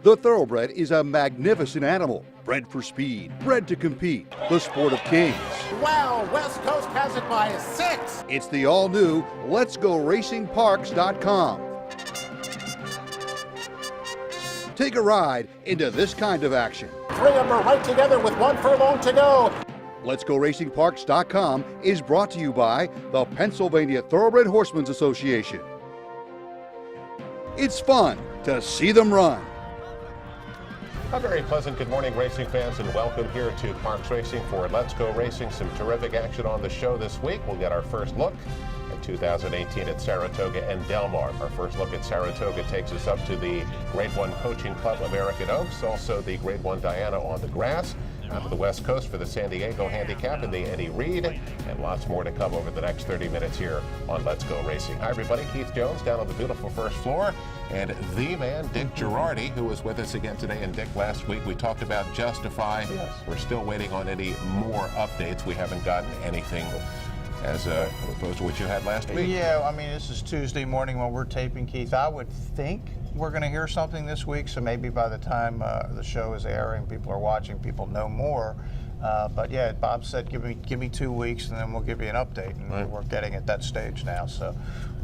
The Thoroughbred is a magnificent animal, bred for speed, bred to compete, the sport of kings. Wow, West Coast has it by 6. It's the all-new LetsGoRacingParks.com. Take a ride into this kind of action. 3 of them are right together with 1 furlong to go. LetsGoRacingParks.com is brought to you by the Pennsylvania Thoroughbred Horsemen's Association. It's fun to see them run. A very pleasant good morning, racing fans, and welcome here to Parks Racing for Let's Go Racing. Some terrific action on the show this week. We'll get our first look at 2018 at Saratoga and Del Mar. Our first look at Saratoga takes us up to the Grade 1 Coaching Club American Oaks, also the Grade 1 Diana on the grass. Out to the West Coast for the San Diego Handicap and the Eddie Reed, and lots more to come over the next 30 minutes here on Let's Go Racing. Hi, everybody. Keith Jones down on the beautiful first floor, and the man, Dick Girardi, who was with us again today. And Dick, last week we talked about Justify. Yes. We're still waiting on any more updates. We haven't gotten anything as opposed to what you had last week. Yeah, I mean, this is Tuesday morning when we're taping, Keith. I would think we're going to hear something this week, so maybe by the time the show is airing, people are watching, people know more. But yeah, Bob said, give me 2 weeks, and then we'll give you an update. And right. We're getting at that stage now, so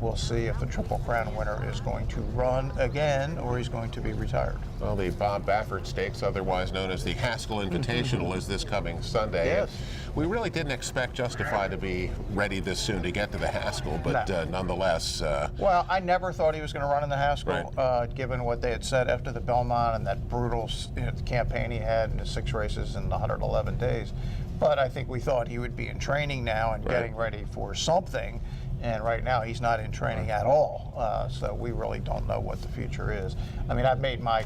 we'll see if the Triple Crown winner is going to run again or he's going to be retired. Well, the Bob Baffert Stakes, otherwise known as the Haskell Invitational, is this coming Sunday. Yes. We really didn't expect Justify to be ready this soon to get to the Haskell, but No. Nonetheless. Well, I never thought he was going to run in the Haskell, Right. given what they had said after the Belmont and that brutal campaign he had in the 6 races in 111 days. But I think we thought he would be in training now and Right. getting ready for something. And right now he's not in training at all. So we really don't know what the future is. I mean, I've made my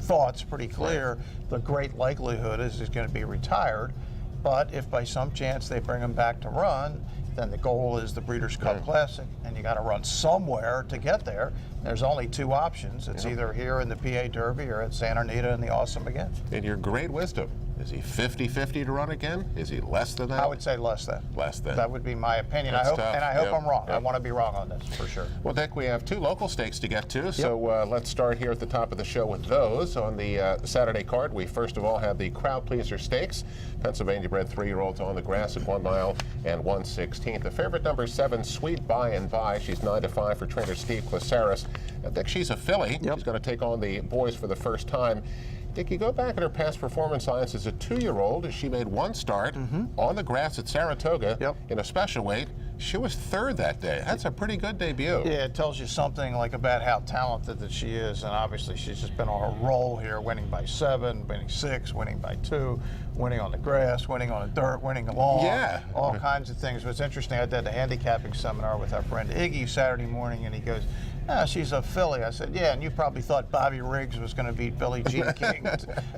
thoughts pretty clear. Right. The great likelihood is he's going to be retired. But if by some chance they bring him back to run, then the goal is the Breeders' Cup Right. Classic, and you got to run somewhere to get there. There's only 2 options. It's either here in the PA Derby or at Santa Anita in the Awesome again. In your great wisdom, is he 50-50 to run again? Is he less than that? I would say less than. Less than. That would be my opinion. That's I hope, tough. and I hope Yep. I'm wrong. Yep. I want to be wrong on this for sure. Well, Dick, we have 2 local stakes to get to, so let's start here at the top of the show with those. On the Saturday card, we first of all have the Crowd Pleaser Stakes. Pennsylvania-bred 3-year-olds on the grass at 1 mile and 1/16. The favorite, number 7, Sweet By and By. She's 9-5 for trainer Steve Clasaris. I think she's a filly. Yep. She's going to take on the boys for the first time. Dick, you go back at her past performance lines as a 2-year-old. She made 1 start on the grass at Saratoga in a special weight. She was 3rd that day. That's a pretty good debut. Yeah, it tells you something like about how talented that she is, and obviously she's just been on a roll here, winning by 7, winning 6, winning by 2, winning on the grass, winning on the dirt, winning along, all kinds of things. What's interesting, I did a handicapping seminar with our friend Iggy Saturday morning, and he goes, she's a filly. I said, yeah, and you probably thought Bobby Riggs was going to beat Billie Jean King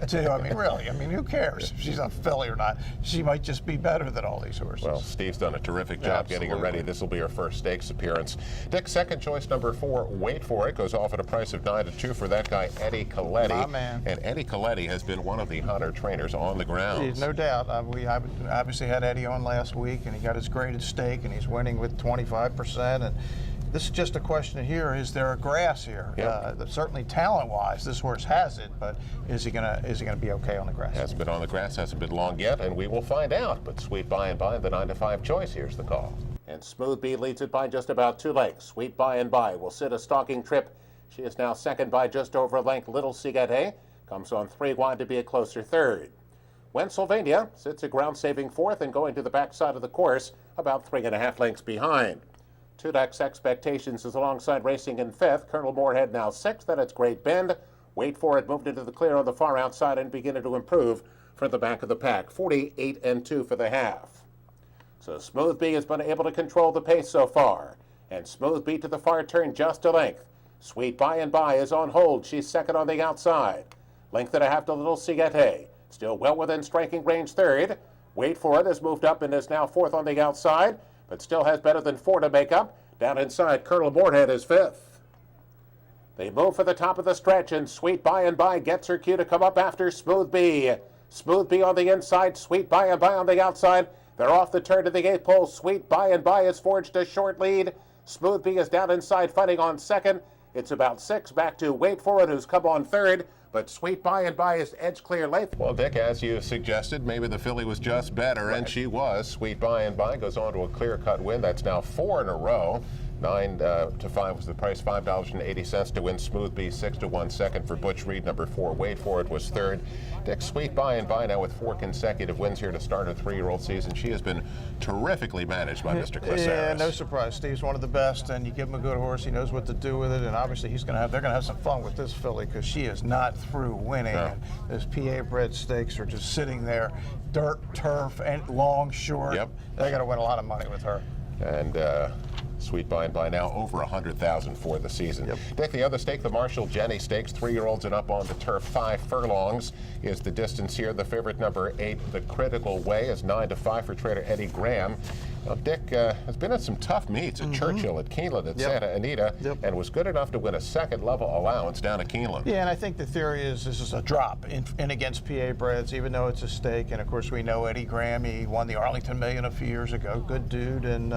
too. I mean, really, who cares if she's a filly or not? She might just be better than all these horses. Well, Steve's done a terrific job getting her ready. This will be her first stakes appearance. Dick's second choice, number 4, Wait For It, goes off at a price of 9-2 for that guy, Eddie Coletti. My man. And Eddie Coletti has been one of the hotter trainers on the ground. No doubt. We obviously had Eddie on last week, and he got his graded stake, and he's winning with 25%. And this is just a question here: is there a grass here? Yep. Certainly, talent-wise, this horse has it, but is he gonna be okay on the grass? Hasn't been on the grass, hasn't been long yet, and we will find out. But Sweet By and By, the 9-5 choice. Here's the call. And Smooth B leads it by just about 2 lengths. Sweet By and By will sit a stalking trip. She is now second by just over a length. Little Sigate comes on 3 wide to be a closer 3rd. Pennsylvania sits a ground-saving 4th and going to the backside of the course, about 3.5 lengths behind. Tudak's Expectations is alongside racing in 5th. Colonel Moorhead now 6th, and it's Great Bend. Wait For It moved into the clear on the far outside and beginning to improve for the back of the pack. 48-2 for the half. So Smooth B has been able to control the pace so far. And Smooth B to the far turn just a length. Sweet By and By is on hold. She's second on the outside. 1.5 to Little Sigate. Still well within striking range 3rd. Wait For It has moved up and is now 4th on the outside, but still has better than 4 to make up. Down inside, Colonel Moorhead is 5th. They move for the top of the stretch, and Sweet By and By gets her cue to come up after Smooth B. Smooth B on the inside, Sweet By and By on the outside. They're off the turn to the 8th pole. Sweet By and By has forged a short lead. Smooth B is down inside fighting on 2nd. It's about 6 back to Wait For It, who's come on 3rd. but Sweet By and By is edge clear late. Well, Dick, as you suggested, maybe the filly was just better, and she was. Sweet By and By goes on to a clear-cut win. That's now 4 in a row. 9 to 5 was the price, $5.80 to win. Smooth B 6 to 1 second for Butch Reed. Number 4, Wait For It, was third. Dick, Sweet By and By now with 4 consecutive wins here to start a 3-year-old season. She has been terrifically managed by Mr. Chris Yeah, Harris. no surprise. Steve's one of the best, and you give him a good horse, he knows what to do with it, and obviously they're going to have some fun with this filly because she is not through winning. No. And those PA bred stakes are just sitting there, dirt, turf, and long, short. Yep. They're going to win a lot of money with her. And Sweet By and By now over 100,000 for the season. Yep. Dick, the other stake, the Marshall Jenny Stakes, 3-year-olds and up on the turf. 5 furlongs is the distance here. The favorite, number 8, The Critical Way, is 9 to 5 for trader Eddie Graham. Now, Dick has been in some tough meets at Churchill, at Keeneland, at Santa Anita, and was good enough to win a second-level allowance down at Keeneland. Yeah, and I think the theory is this is a drop in against PA Breds, even though it's a stake. And of course, we know Eddie Graham. He won the Arlington Million a few years ago. Good dude, and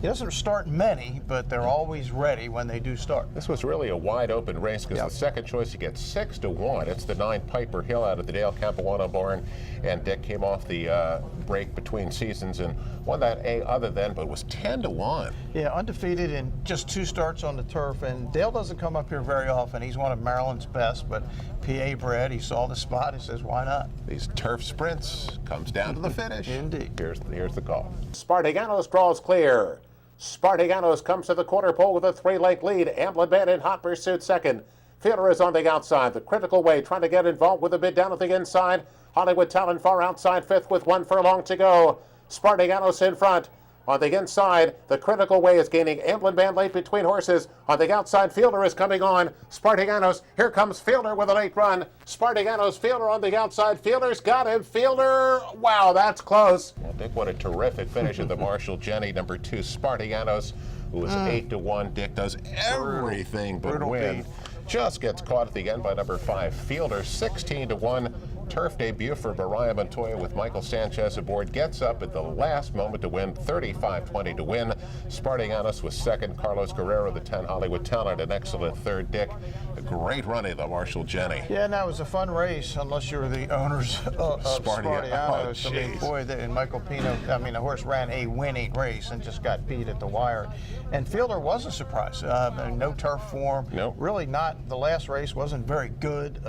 he doesn't start many, but they're always ready when they do start. This was really a wide-open race because the second choice you get 6 to 1. It's the 9 Piper Hill out of the Dale Capuano barn, and Dick came off the break between seasons and won that other than, but was 10 to 1. Yeah, undefeated in just 2 starts on the turf, and Dale doesn't come up here very often. He's one of Maryland's best, but PA bred, he saw the spot, he says, why not? These turf sprints comes down to the finish. Indeed. Here's the call. Spartaganos draws clear. Spartaganos comes to the quarter pole with a 3-length lead. Amblin Band in hot pursuit second. Fielder is on the outside. The Critical Way trying to get involved with a bid down at the inside. Hollywood Talon far outside 5th with 1 furlong to go. Spartaganos in front. On the inside, the Critical Way is gaining. Amblin Band late between horses. On the outside, Fielder is coming on. Spartaganos, here comes Fielder with a late run. Spartaganos, Fielder on the outside. Fielder's got him. Fielder, wow, that's close. Well, Dick, what a terrific finish of the Marshall Jenny, number 2, Spartaganos, who was 8 to 1. Dick does everything but win. Just gets caught at the end by number 5, Fielder, 16 to 1. Turf debut for Mariah Montoya with Michael Sanchez aboard. Gets up at the last moment to win, 35-20 to win. Spartaganos was second. Carlos Guerrero, the 10 Hollywood Talent, an excellent third. Dick, a great run of the Marshall Jenny. Yeah, no, it was a fun race, unless you're the owners of Spartaganos. Oh, I mean, boy, and Michael Pino, the horse ran a winning race and just got beat at the wire. And Fielder was a surprise. No turf form. Nope. Really not. The last race wasn't very good,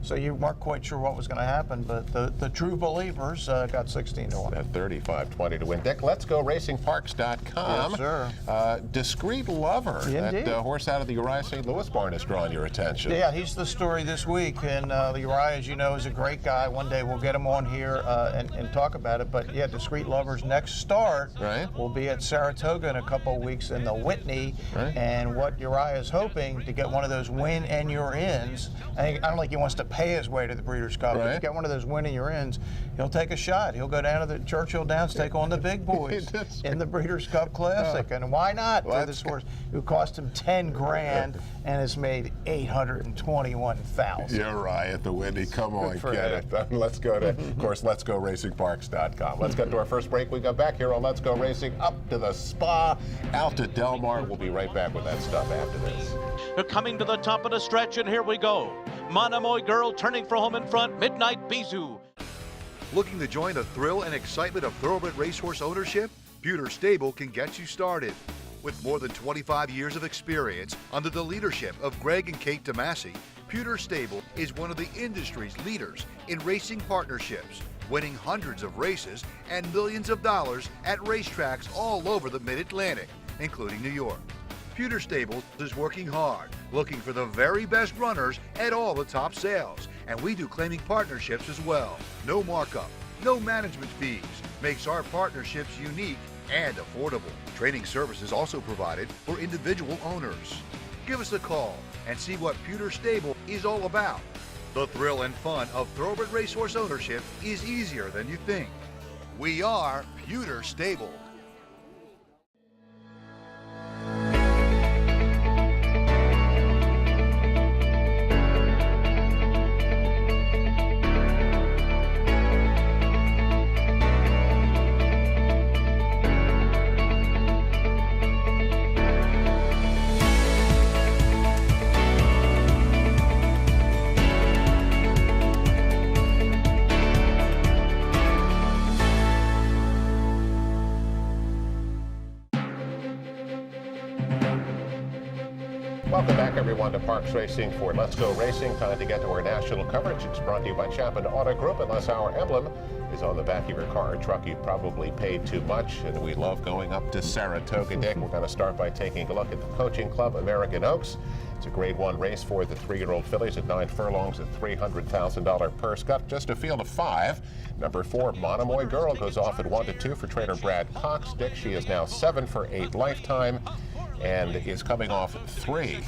so you weren't quite sure what was going to happen, but the true believers got 16 to 1. At 35-20 to win. Dick, let's go racingparks.com. Yes, sir. Discreet Lover. Indeed. That horse out of the Uriah St. Louis barn has drawn your attention. Yeah, he's the story this week, and Uriah, as you know, is a great guy. One day we'll get him on here and talk about it, but yeah, Discreet Lover's next start will be at Saratoga in a couple of weeks in the Whitney, and what Uriah is hoping to get one of those win and your ins. I don't think he wants to pay his way to the Breeders' Cup, but to get one of those win and your ins, he'll take a shot. He'll go down to the Churchill Downs, take on the big boys in the Breeders' Cup Classic, and why not for this horse who cost him 10 grand and has made 821,000. You're right, at the Whitney. Come on, get it. Let's go to, of course, let's go racingparks.com. Let's get to our first break. We go back here on Let's Go Racing, up to the Spa, out to Del Mar. We'll be right back with that stuff after this. They're coming to the top of the stretch, and here we go. Monomoy Girl turning for home in front. Midnight Bisou. Looking to join the thrill and excitement of thoroughbred racehorse ownership? Pewter Stable can get you started. With more than 25 years of experience under the leadership of Greg and Kate DeMasi, Pewter Stable is one of the industry's leaders in racing partnerships, winning hundreds of races and millions of dollars at racetracks all over the Mid-Atlantic, including New York. Pewter Stable is working hard, looking for the very best runners at all the top sales, and we do claiming partnerships as well. No markup, no management fees, makes our partnerships unique and affordable. Training services also provided for individual owners. Give us a call and see what Pewter Stable is all about. The thrill and fun of thoroughbred racehorse ownership is easier than you think. We are Pewter Stable. Welcome back, everyone, to Parks Racing for Let's Go Racing. Time to get to our national coverage. It's brought to you by Chapman Auto Group. Unless our emblem is on the back of your car, a truck you probably paid too much, and we love going up to Saratoga, Dick. We're going to start by taking a look at the Coaching Club American Oaks. It's a Grade 1 race for the 3-year-old fillies at 9 furlongs, a $300,000 purse. Got just a field of 5. Number 4, Monomoy Girl, goes off at 1-2 for trainer Brad Cox. Dick, she is now 7 for 8 lifetime and is coming off 3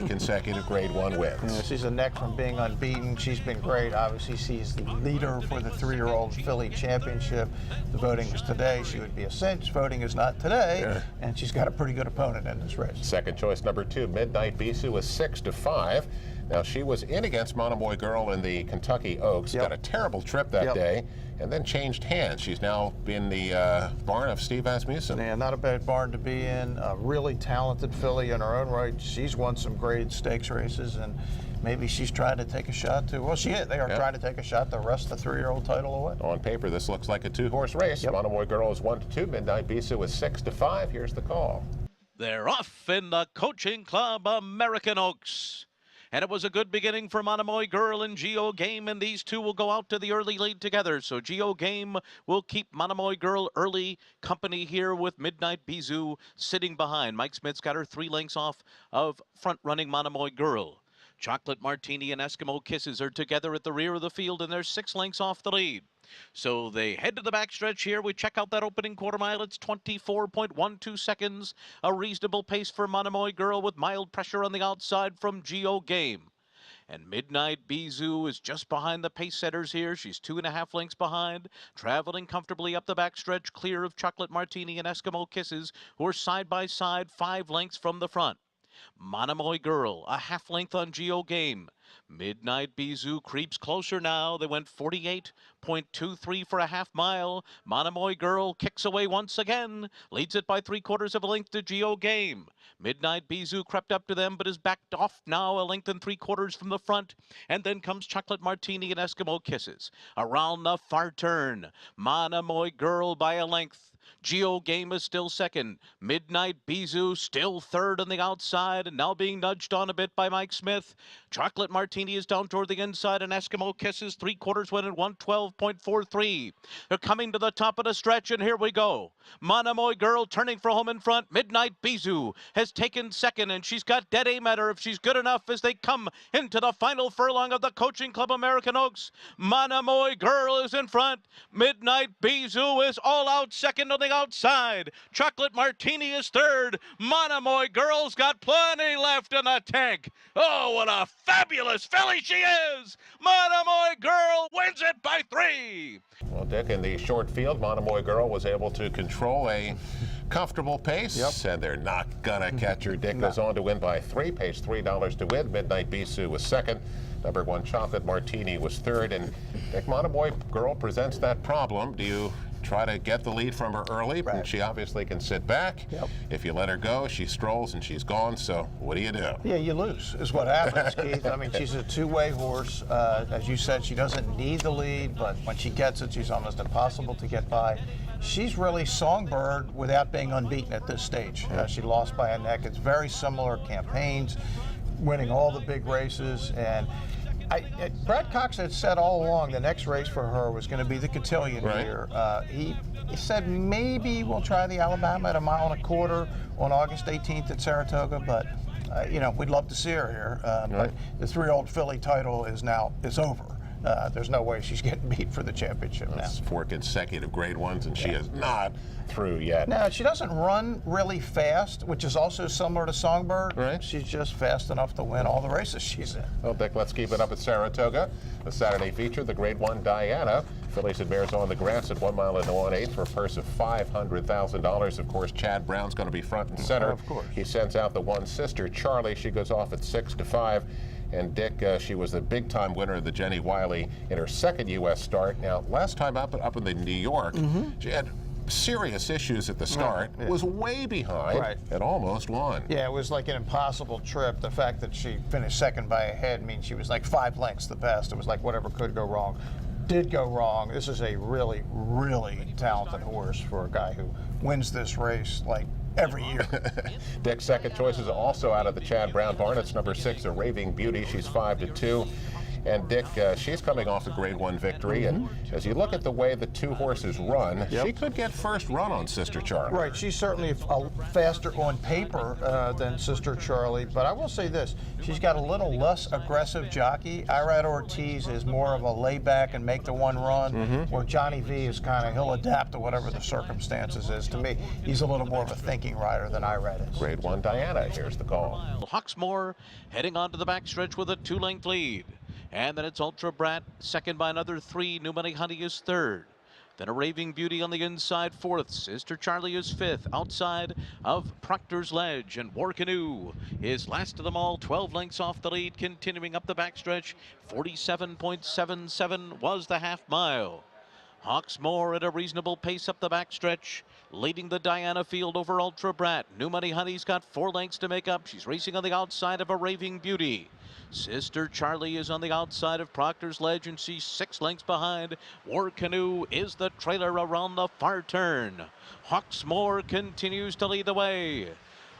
consecutive Grade 1 wins. Yeah, she's a neck from being unbeaten. She's been great. Obviously, she's the leader for the 3-year-old filly championship. The voting is today. She would be a cinch. Voting is not today, and she's got a pretty good opponent in this race. Second choice, number 2, Midnight Bisou, was 6-5. Now, she was in against Monomoy Girl in the Kentucky Oaks, got a terrible trip that day, and then changed hands. She's now in the barn of Steve Asmussen. Yeah, not a bad barn to be in. A really talented filly in her own right. She's won some great stakes races, and maybe she's trying to take a shot to, well, she is. They are trying to take a shot to wrest the 3-year-old title away. On paper, this looks like a 2-horse race. Monomoy Girl is 1-2. Midnight Bisou is 6-5. Here's the call. They're off in the Coaching Club American Oaks. And it was a good beginning for Monomoy Girl and Geo Game, and these two will go out to the early lead together. So Geo Game will keep Monomoy Girl early company here with Midnight Bisou sitting behind. Mike Smith's got her 3 lengths off of front-running Monomoy Girl. Chocolate Martini and Eskimo Kisses are together at the rear of the field, and they're 6 lengths off the lead. So they head to the backstretch here. We check out that opening quarter mile. It's 24.12 seconds. A reasonable pace for Monomoy Girl with mild pressure on the outside from Geo Game. And Midnight Bisou is just behind the pace setters here. She's 2.5 lengths behind, traveling comfortably up the backstretch, clear of Chocolate Martini and Eskimo Kisses, who are side by side 5 lengths from the front. Monomoy Girl, a half length on Geo Game. Midnight Bisou creeps closer now. They went 48.23 for a half mile. Monomoy Girl kicks away once again. Leads it by 3/4 of a length to Geo Game. Midnight Bisou crept up to them, but is backed off now a length and 3/4 from the front. And then comes Chocolate Martini and Eskimo Kisses. Around the far turn, Monomoy Girl by a length. Geo Game is still second. Midnight Bisou still third on the outside, and now being nudged on a bit by Mike Smith. Chocolate Martini is down toward the inside, and Eskimo Kisses 3/4 went at 112.43. They're coming to the top of the stretch, and here we go. Monomoy Girl turning for home in front. Midnight Bisou has taken second, and she's got dead aim at her if she's good enough as they come into the final furlong of the Coaching Club American Oaks. Monomoy Girl is in front. Midnight Bisou is all out second on the outside. Chocolate Martini is third. Monomoy Girl's got plenty left in the tank. Oh, what a fabulous filly she is! Monomoy Girl wins it by 3. Well, Dick, in the short field, Monomoy Girl was able to control a comfortable pace, and they're not gonna catch her. Dick goes on to win by 3, pays $3 to win. Midnight Bisou was second. Number 1, Chocolate Martini was third, and Dick, Monomoy Girl presents that problem. Do you try to get the lead from her early? And she obviously can sit back. If you let her go, she strolls and she's gone. So what do you do? Yeah, you lose is what happens, Keith. I mean, she's a 2-way horse. As you said, she doesn't need the lead, but when she gets it, she's almost impossible to get by. She's really Songbird without being unbeaten at this stage. She lost by a neck. It's very similar campaigns, winning all the big races, and Brad Cox had said all along the next race for her was going to be the Cotillion here. He said maybe we'll try the Alabama at 1.25 miles on August 18th at Saratoga, but you know, we'd love to see her here. But the 3-year-old filly title is over. There's no way she's getting beat for the championship now. 4 consecutive Grade 1s, and she is not through yet. Now, she doesn't run really fast, which is also similar to Songbird. She's just fast enough to win all the races she's in. Well, Dick, let's keep it up at Saratoga. The Saturday feature, the Grade 1 Diana. Fillies and mares on the grass at 1 mile and 1/8 for a purse of $500,000. Of course, Chad Brown's going to be front and center. Of course. He sends out the 1 sister, Charlie. She goes off at 6-5. And Dick, she was the big-time winner of the Jenny Wiley in her second U.S. start. Now, last time up in the New York, she had serious issues at the start, was way behind, and almost won. Yeah, it was like an impossible trip. The fact that she finished second by a head means she was like 5 lengths the best. It was like whatever could go wrong did go wrong. This is a really, really talented horse for a guy who wins this race like every year. Dick's second choice is also out of the Chad Brown barn. It's number 6, A Raving Beauty. She's 5-2. And Dick, she's coming off a Grade 1 victory, and as you look at the way the two horses run, she could get first run on Sister Charlie. Right, she's certainly faster on paper than Sister Charlie, but I will say this, she's got a little less aggressive jockey. Irad Ortiz is more of a lay back and make the one run, where Johnny V is kind of, he'll adapt to whatever the circumstances is. To me, he's a little more of a thinking rider than Irad is. Grade 1 Diana, here's the call. Hawksmoor heading onto the backstretch with a 2-length lead. And then it's Ultra Brat, second by another 3. New Money Honey is third. Then A Raving Beauty on the inside, fourth. Sister Charlie is fifth, outside of Proctor's Ledge. And War Canoe is last of them all, 12 lengths off the lead, continuing up the backstretch. 47.77 was the half mile. Hawksmoor at a reasonable pace up the backstretch, leading the Diana field over Ultra Brat. New Money Honey's got 4 lengths to make up. She's racing on the outside of A Raving Beauty. Sister Charlie is on the outside of Proctor's Ledge, and she's 6 lengths behind. War Canoe is the trailer around the far turn. Hawksmoor continues to lead the way.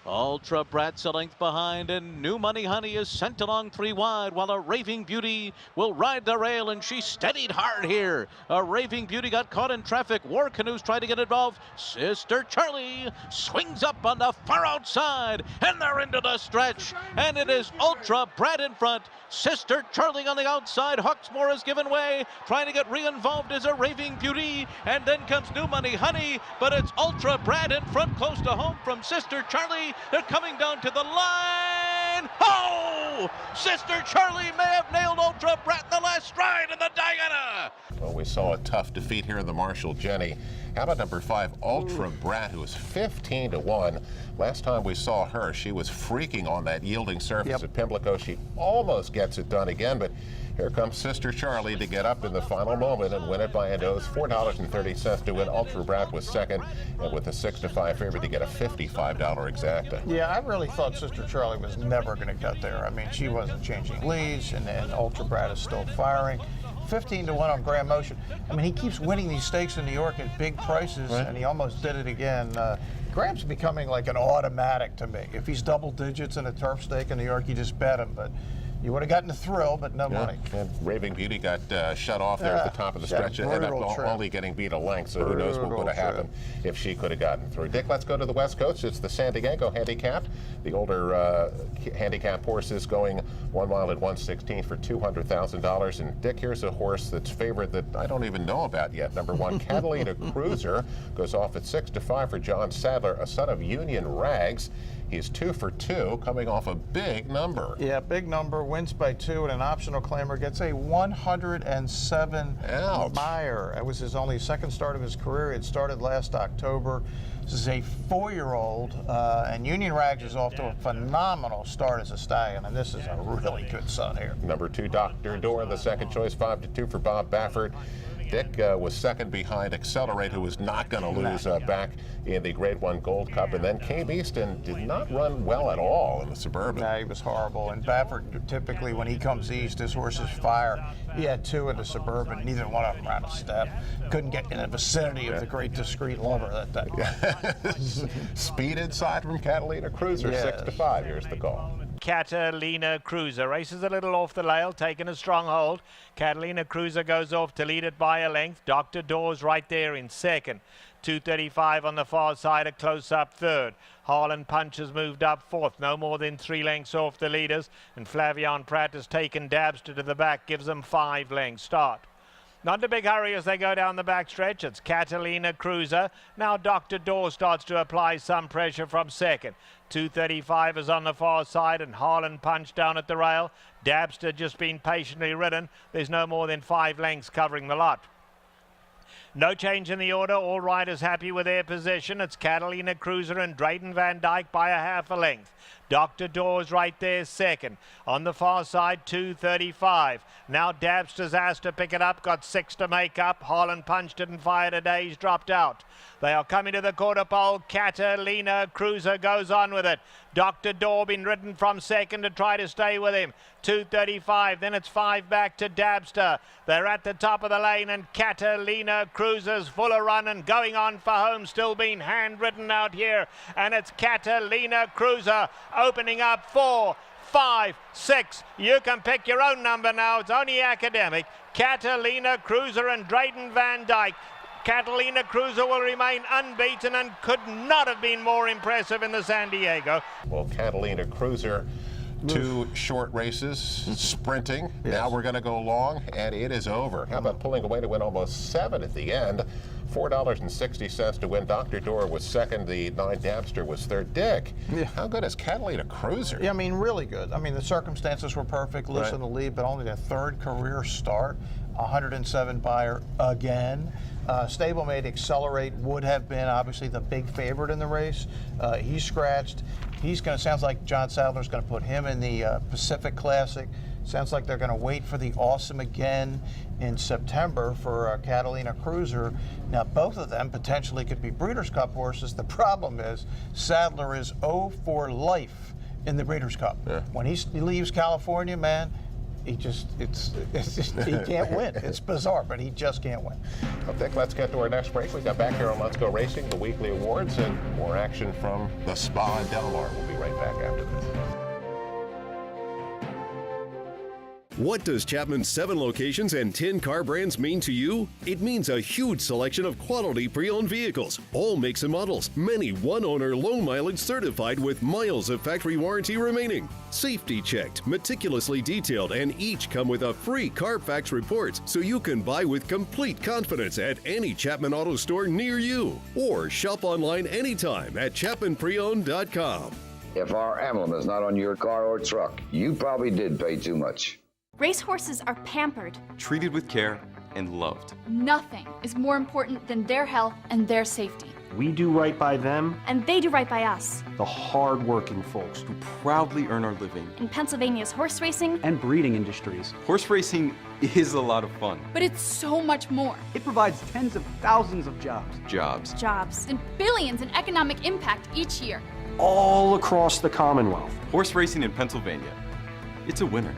Ultra Brat's a length behind, and New Money Honey is sent along 3 wide, while A Raving Beauty will ride the rail, and she steadied hard here. A Raving Beauty got caught in traffic. War Canoe's trying to get involved. Sister Charlie swings up on the far outside, and they're into the stretch, and it is Ultra Brat in front. Sister Charlie on the outside. Hawksmoor has given way. Trying to get re-involved is A Raving Beauty, and then comes New Money Honey, but it's Ultra Brat in front, close to home from Sister Charlie. They're coming down to the line. Oh! Sister Charlie may have nailed Ultra Brat in the last stride in the Diana. Well, we saw a tough defeat here in the Marshall Jenny. How about number 5, Ultra Brat, who is 15-1. Last time we saw her, she was freaking on that yielding surface at Pimlico. She almost gets it done again, but here comes Sister Charlie to get up in the final moment and win it by a nose. $4.30 to win. Ultra Brat was second, and with a 6-5 favorite to get a $55 exacta. Yeah, I really thought Sister Charlie was never going to get there. I mean, she wasn't changing leads, and Ultra Brat is still firing. 15-1 on Graham Motion. I mean, he keeps winning these stakes in New York at big prices, and he almost did it again. Graham's becoming like an automatic to me. If he's double digits in a turf stake in New York, you just bet him. But you would have gotten the thrill, but no money. And Raving Beauty got shut off there at the top of the stretch, and ended up only getting beat a length, so who knows what would have happened if she could have gotten through. Dick, let's go to the West Coast. It's the San Diego handicap. The older handicap horses going 1 mile at 116 for $200,000. And Dick, here's a horse that's favored that I don't even know about yet. Number 1, Catalina Cruiser, goes off at 6-5 for John Sadler, a son of Union Rags. He's 2 for 2, coming off a big number. Yeah, big number, wins by 2, and an optional claimer gets a 107 Meyer. That was his only second start of his career. It started last October. This is a 4-year-old, and Union Rags is off to a phenomenal start as a stallion, and this is a really good son here. Number 2, Dr. Door, the second choice, 5-2 for Bob Baffert. Dick was second behind Accelerate, who was not going to lose back in the Grade 1 Gold Cup. And then Cave Easton did not run well at all in the Suburban. Yeah, he was horrible. And Baffert, typically when he comes east, his horses fire. He had 2 in the Suburban. Neither one of them ran a step. Couldn't get in the vicinity of the Great Discreet Lover that day. Speed inside from Catalina Cruiser, 6-5. Here's the call. Catalina Cruiser races a little off the rail, taking a strong hold. Catalina Cruiser goes off to lead it by a length. Dr. Doors right there in second. 2:35 on the far side, a close-up third. Harlan Punch has moved up fourth, no more than 3 lengths off the leaders. And Flavian Pratt has taken Dabster to the back, gives them 5 lengths start. Not in a big hurry as they go down the backstretch. It's Catalina Cruiser. Now Dr. Door starts to apply some pressure from second. 2:35 is on the far side, and Harlan Punch down at the rail. Dabster just been patiently ridden. There's no more than 5 lengths covering the lot. No change in the order. All riders happy with their position. It's Catalina Cruiser and Drayton Van Dyke by a half a length. Dr. Doors right there second. On the far side, 2:35. Now Dabster's asked to pick it up, got 6 to make up. Harlan Punch didn't fire today, he's dropped out. They are coming to the quarter pole. Catalina Cruiser goes on with it. Dr. Door been ridden from second to try to stay with him. 2:35, then it's 5 back to Dabster. They're at the top of the lane, and Catalina Cruiser Cruiser's full of run and going on for home, still being handwritten out here. And it's Catalina Cruiser opening up 4, 5, 6. You can pick your own number now. It's only academic. Catalina Cruiser and Drayden Van Dyke. Catalina Cruiser will remain unbeaten and could not have been more impressive in the San Diego. Well, Catalina Cruiser, 2 short races, sprinting. Yes. Now we're going to go long, and it is over. How about pulling away to win almost 7 at the end? $4.60 to win. Dr. Door was second. The 9 Dabster was third. Dick, how good is Catalina Cruiser? Yeah, I mean, really good. I mean, the circumstances were perfect. Liz in the lead, but only their 3rd career start. 107 buyer again. Stablemate Accelerate would have been obviously the big favorite in the race. He's scratched. He's going to, sounds like John Sadler's going to put him in the Pacific Classic. Sounds like they're going to wait for the Awesome again in September for Catalina Cruiser. Now, both of them potentially could be Breeders' Cup horses. The problem is Sadler is 0 for life in the Breeders' Cup. Yeah. When he leaves California, man, he just, he can't win. It's bizarre, but he just can't win. Well, Dick, let's get to our next break. We got back here on Let's Go Racing, the weekly awards, and more action from the Spa in Del Mar. We'll be right back after this. What does Chapman's 7 locations and 10 car brands mean to you? It means a huge selection of quality pre-owned vehicles, all makes and models, many one-owner, low-mileage certified with miles of factory warranty remaining. Safety checked, meticulously detailed, and each come with a free Carfax report so you can buy with complete confidence at any Chapman Auto store near you. Or shop online anytime at ChapmanPreowned.com. If our emblem is not on your car or truck, you probably did pay too much. Racehorses are pampered, treated with care, and loved. Nothing is more important than their health and their safety. We do right by them, and they do right by us. The hard-working folks who proudly earn our living in Pennsylvania's horse racing and breeding industries. Horse racing is a lot of fun. But it's so much more. It provides tens of thousands of jobs. Jobs, and billions in economic impact each year. All across the Commonwealth. Horse racing in Pennsylvania. It's a winner.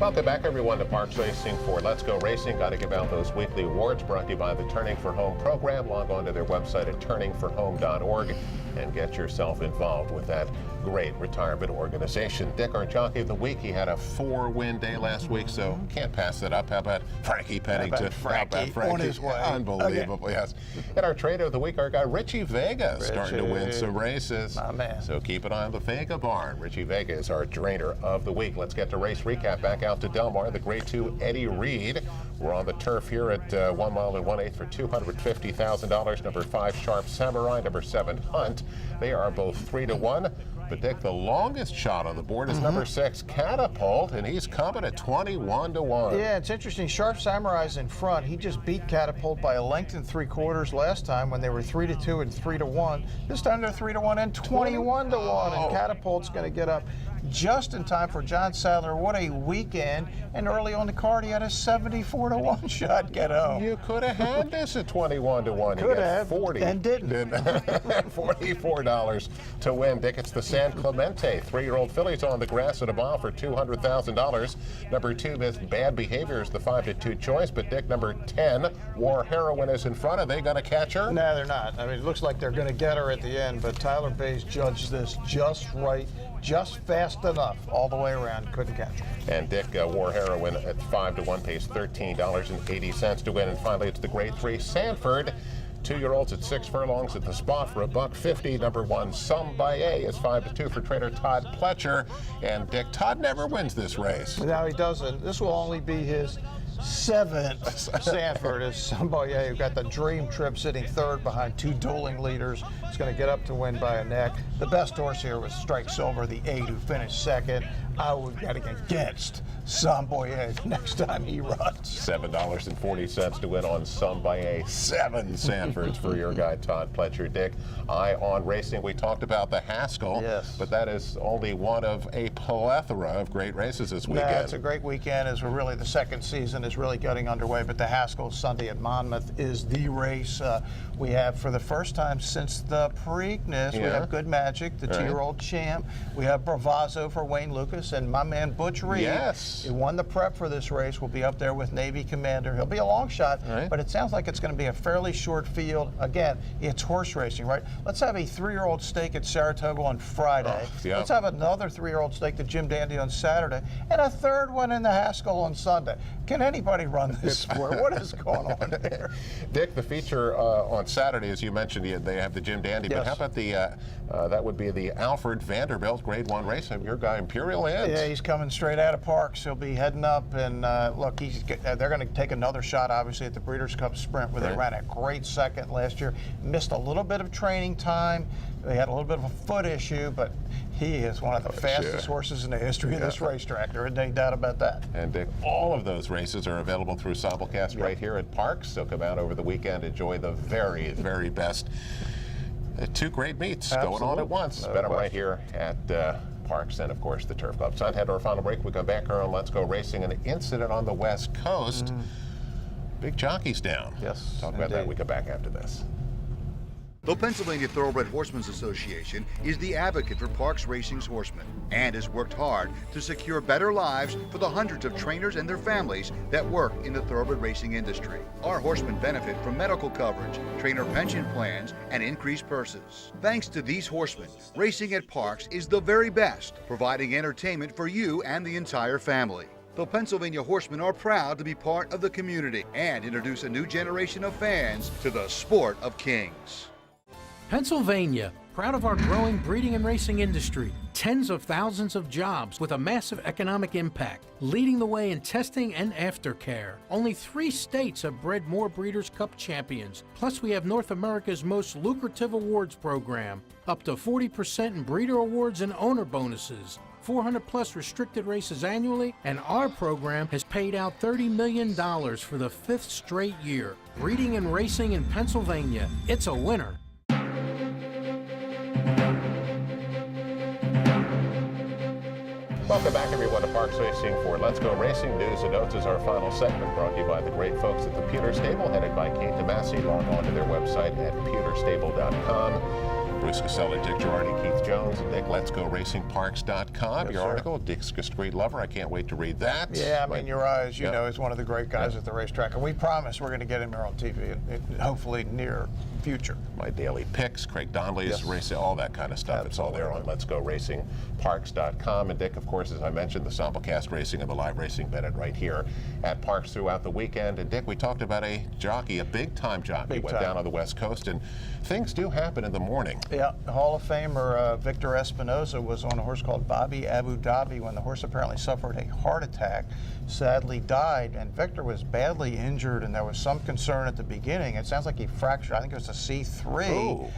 Welcome back, everyone, to Parks Racing for Let's Go Racing. Got to give out those weekly awards brought to you by the Turning for Home program. Log on to their website at turningforhome.org and get yourself involved with that great retirement organization. Dick, our jockey of the week, he had a 4-win day last week, so can't pass that up. How about Frankie Pennington? How about Frankie? On his way. Unbelievable, okay. Yes. And our trader of the week, our guy Richie Vega, starting to win some races. My man. So keep an eye on the Vega barn. Richie Vega is our trader of the week. Let's get to race recap. Back out to Del Mar, the Grade 2 Eddie Reed. We're on the turf here at 1 mile and 1/8 for $250,000. Number 5, Sharp Samurai. Number 7, Hunt. They are both 3-1. But Dick, the longest shot on the board is number 6, Catapult, and he's coming at 21-1. Yeah, it's interesting. Sharp Samurai's in front. He just beat Catapult by a length and 3/4 last time when they were 3-2 and 3-1. This time they're 3-1 and 21-1, and Catapult's going to get up just in time for John Sadler. What a weekend. And early on the card, he had a 74-1 shot get home. You could have had this at 21-1. Could have. 40. And didn't. $44 to win. Dick, it's the San Clemente 3-year-old fillies on the grass at a mile for $200,000. Number 2, Miss Bad Behavior, is the 5-2 choice. But Dick, number 10, War Heroine, is in front. Are they going to catch her? No, they're not. I mean, it looks like they're going to get her at the end, but Tyler Bays judged this just right, just fast enough all the way around. Couldn't catch her. And Dick, War Heroine at 5-1 pays $13.80 to win. And finally, it's the Grade 3 Sanford. 2-year-olds at 6 furlongs at the spot for $150. Number 1, Sombaye, is 5-2 for trainer Todd Pletcher. And Dick, Todd never wins this race. No, he doesn't. This will only be his 7th Sanford, is Sombaye, who got the dream trip sitting 3rd behind 2 dueling leaders. He's going to get up to win by a neck. The best horse here was Strike Silver, the 8, who finished 2nd. I would get against Sombaye next time he runs. $7.40 to win on Sombaye. 7 Sanfords for your guy, Todd Pletcher. Dick, eye on racing. We talked about the Haskell, yes, but that is only one of a plethora of great races this weekend. Yeah, it's a great weekend, as we're really the second season is really getting underway, but the Haskell Sunday at Monmouth is the race. We have, for the first time since the Preakness, we have Good Magic, the 2-year-old champ. We have Bravazzo for Wayne Lucas, and my man Butch Reed, who won the prep for this race, will be up there with Navy Commander. He'll be a long shot, but it sounds like it's going to be a fairly short field. Again, it's horse racing, right? Let's have a 3-year-old stake at Saratoga on Friday. Let's have another 3-year-old stake at Jim Dandy on Saturday, and a third one in the Haskell on Sunday. Can anybody run this sport? What is going on here? Dick, the feature on Saturday, as you mentioned, they have the Jim Dandy, but how about the, that would be the Alfred Vanderbilt Grade 1 race of your guy Imperial Ends? Yeah, he's coming straight out of Parks. He'll be heading up, and look, they're going to take another shot, obviously, at the Breeders' Cup Sprint, where they ran a great second last year. Missed a little bit of training time. They had a little bit of a foot issue, but he is one of the fastest horses in the history of this racetrack. There isn't any doubt about that. And Dick, all of those races are available through simulcast right here at Parks. So come out over the weekend, enjoy the very, very best. 2 great meets going on at once. Bet them right here at Parks and, of course, the Turf Club. Time to head to our final break. We come back here on Let's Go Racing. An incident on the West Coast. Big jockeys down. Yes, talk about that. We come back after this. The Pennsylvania Thoroughbred Horsemen's Association is the advocate for Parks Racing's horsemen and has worked hard to secure better lives for the hundreds of trainers and their families that work in the thoroughbred racing industry. Our horsemen benefit from medical coverage, trainer pension plans, and increased purses. Thanks to these horsemen, racing at Parks is the very best, providing entertainment for you and the entire family. The Pennsylvania Horsemen are proud to be part of the community and introduce a new generation of fans to the sport of kings. Pennsylvania, proud of our growing breeding and racing industry. Tens of thousands of jobs with a massive economic impact. Leading the way in testing and aftercare. Only 3 states have bred more Breeders' Cup champions. Plus, we have North America's most lucrative awards program. Up to 40% in breeder awards and owner bonuses. 400 plus restricted races annually, and our program has paid out $30 million for the 5th straight year. Breeding and racing in Pennsylvania, it's a winner. Welcome back, everyone, to Parks Racing for Let's Go Racing. News and Notes is our final segment, brought to you by the great folks at the Pewter Stable, headed by Kate DeMasi. Log on to their website at pewterstable.com. Bruce Casella, Dick Girardi, Keith Jones, Dick, Let's Go Racing Parks.com. Your article, Dick's a street lover. I can't wait to read that. Yeah, I mean, Uriah, you know, is one of the great guys at the racetrack, and we promise we're going to get him here on TV, hopefully near future. My daily picks, Craig Donnelly's race, all that kind of stuff. It's all there on Let's Go Racing Parks.com. And Dick, of course, as I mentioned, the simulcast racing and the live racing Bennett right here at Parks throughout the weekend. And Dick, we talked about a jockey, a big-time jockey, went down on the West Coast, and things do happen in the morning. Yeah, Hall of Famer Victor Espinoza was on a horse called Bobby Abu Dhabi when the horse apparently suffered a heart attack, sadly died, and Victor was badly injured, and there was some concern at the beginning. It sounds like he fractured, I think it was a C3,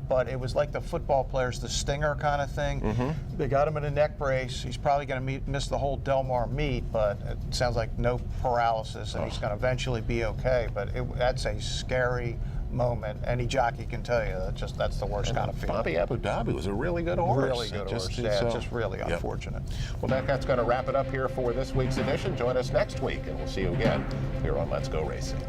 but it was like the football players, the stinger kind of thing. They got him in a neck brace. He's probably going to miss the whole Del Mar meet, but it sounds like no paralysis, and he's going to eventually be okay, but that's a scary moment. Any jockey can tell you that's the worst kind of feeling. Bobby Abu Dhabi was a really good horse. Really good horse. Just really unfortunate. Well, that's going to wrap it up here for this week's edition. Join us next week, and we'll see you again here on Let's Go Racing.